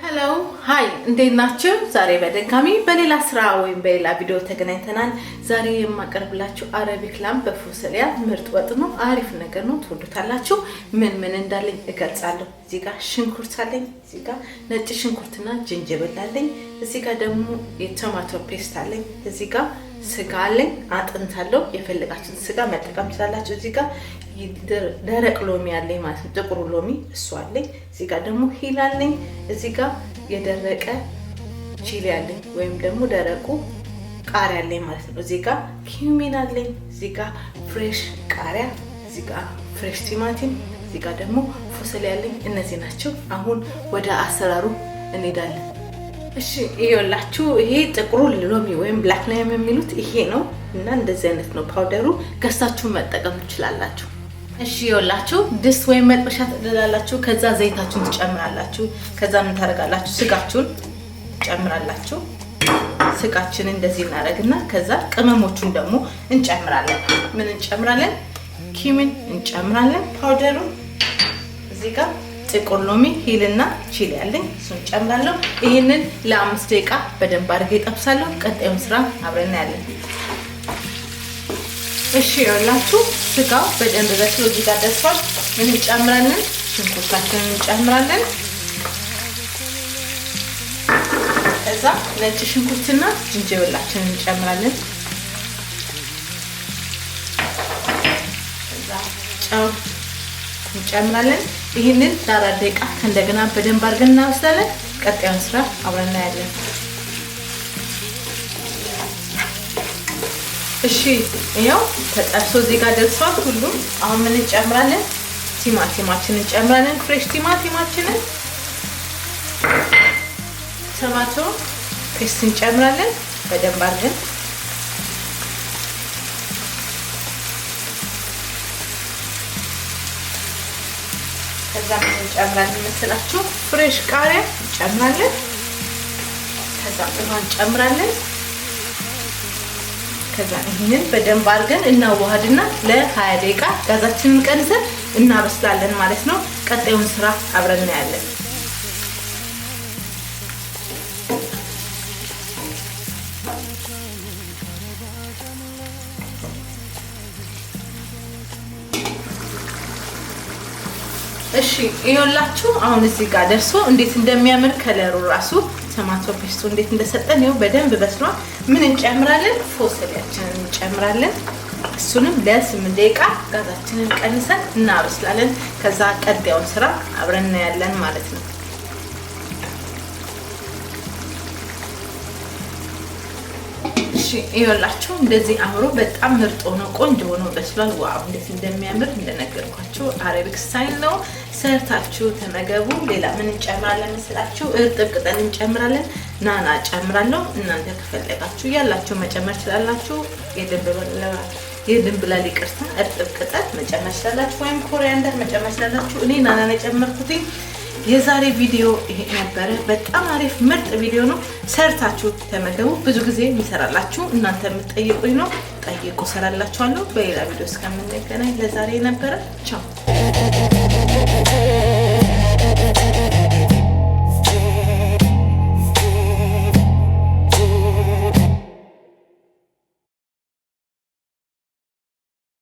Hello, hi. እንዴት ናችሁ? ዛሬ በድጋሚ በሌላ ስራ ወይም በሌላ ቪዲዮ ተገናኝተናል። ዛሬ የማቀርብላችሁ አረቢክ ላም በፎሰሊያ ምርጥ ወጥ ነው። አሪፍ ነገር ነው፣ ትወዱታላችሁ። ምን እንዳለኝ እገልጻለሁ። እዚህ ጋር ሽንኩርት አለኝ፣ እዚህ ጋር ነጭ ሽንኩርትና ዝንጅብል አለኝ፣ እዚህ ጋር ደግሞ የቶማቶ ፔስት አለኝ፣ እዚህ ጋር ስጋ አለኝ፣ አጥንት አለው። የፈለጋችሁትን ስጋ መጠቀም ትችላላችሁ። እዚህ ጋር ደረቅ ሎሚ አለኝ ማለት ነው፣ ጥቁር ሎሚ እሱ አለኝ። እዚህ ጋር ደግሞ ሂል አለኝ። እዚህ ጋር የደረቀ ቺሊ አለኝ ወይም ደግሞ ደረቁ ቃሪያ አለኝ ማለት ነው። እዚህ ጋር ኪዩሚን አለኝ። እዚህ ጋር ፍሬሽ ቃሪያ፣ እዚህ ጋር ፍሬሽ ቲማቲም፣ እዚህ ጋር ደግሞ ፎሰሊያ አለኝ። እነዚህ ናቸው። አሁን ወደ አሰራሩ እንሄዳለን። እሺ ይኸውላችሁ፣ ይሄ ጥቁሩ ሎሚ ወይም ብላክ ላይም የሚሉት ይሄ ነው እና እንደዚህ አይነት ነው ፓውደሩ። ገዝታችሁ መጠቀም ትችላላችሁ። እሺ ይኸውላችሁ፣ ድስት ወይም መጥበሻ ትደላላችሁ። ከዛ ዘይታችሁን ትጨምራላችሁ። ከዛ ምን ታደርጋላችሁ? ስጋችሁን ትጨምራላችሁ። ስጋችንን እንደዚህ እናደርግና ከዛ ቅመሞቹን ደግሞ እንጨምራለን። ምን እንጨምራለን? ኪዩሚን እንጨምራለን፣ ፓውደሩን። እዚህ ጋር ጥቁር ሎሚ ሂልና ቺሊ አለኝ፣ እሱን ጨምራለሁ። ይሄንን ለ5 ደቂቃ በደንብ አድርጌ እጠብሳለሁ። ቀጣዩን ስራ አብረን እናያለን። እሺ ይኸውላችሁ፣ ስጋው በደንብ በስሎ እዚህ ጋር ደርሷል። ምን እንጨምራለን? ሽንኩርታችንን እንጨምራለን። ከዛ ነጭ ሽንኩርትና ዝንጅብላችንን እንጨምራለን። ከዛ ጨው እንጨምራለን። ይሄንን ለ4 ደቂቃ እንደገና በደንብ አድርገን እናበስላለን። ቀጣዩን ስራ አብረን እናያለን። እሺ ይሄው ተጠብሶ እዚህ ጋር ደርሷል ሁሉም። አሁን ምን እንጨምራለን? ቲማቲማችንን እንጨምራለን። ፍሬሽ ቲማቲማችንን፣ ቶማቶ ፔስት እንጨምራለን በደንብ አድርገን። ከዛ ምን እንጨምራለን መሰላችሁ? ፍሬሽ ቃሪያ እንጨምራለን። ከዛ ውሃ እንጨምራለን። ከዛ ይሄንን በደንብ አድርገን እናዋሃድና ለ20 ደቂቃ ጋዛችንን ቀንሰን እናበስላለን ማለት ነው። ቀጣዩን ስራ አብረን እናያለን። እሺ ይኸውላችሁ፣ አሁን እዚህ ጋር ደርሶ እንዴት እንደሚያምር ከለሩ ራሱ ቶማቶ ፔስቱ እንዴት እንደሰጠን ይኸው በደንብ በስሏል። ምን እንጨምራለን? ፎሰሊያችንን እንጨምራለን። እሱንም ለ8 ደቂቃ ጋዛችንን ቀንሰን እናበስላለን። ከዛ ቀጣዩን ስራ አብረን እናያለን ማለት ነው። እሺ ይኸውላችሁ፣ እንደዚህ አምሮ በጣም ምርጥ ሆኖ ቆንጆ ሆኖ በስሏል። ዋው እንዴት እንደሚያምር እንደነገርኳችሁ አረቢክ ስታይል ነው። ሰርታችሁ ተመገቡ። ሌላ ምን እንጨምራለን መስላችሁ? እርጥብ ቅጠል እንጨምራለን። ናና ጨምራለሁ። እናንተ ከፈለጋችሁ ያላችሁ መጨመር ትችላላችሁ። የድንብላል ይቅርታ፣ እርጥብ ቅጠል መጨመር ትችላላችሁ ወይም ኮሪያንደር መጨመር ትችላላችሁ። እኔ ናና ነው የጨመርኩት። የዛሬ ቪዲዮ ይሄ ነበረ። በጣም አሪፍ ምርጥ ቪዲዮ ነው። ሰርታችሁ ተመገቡ። ብዙ ጊዜ የሚሰራላችሁ እናንተ የምትጠይቁኝ ነው። ጠይቁ፣ ሰራላችኋለሁ። በሌላ ቪዲዮ እስከምንገናኝ ለዛሬ ነበረ። ቻው።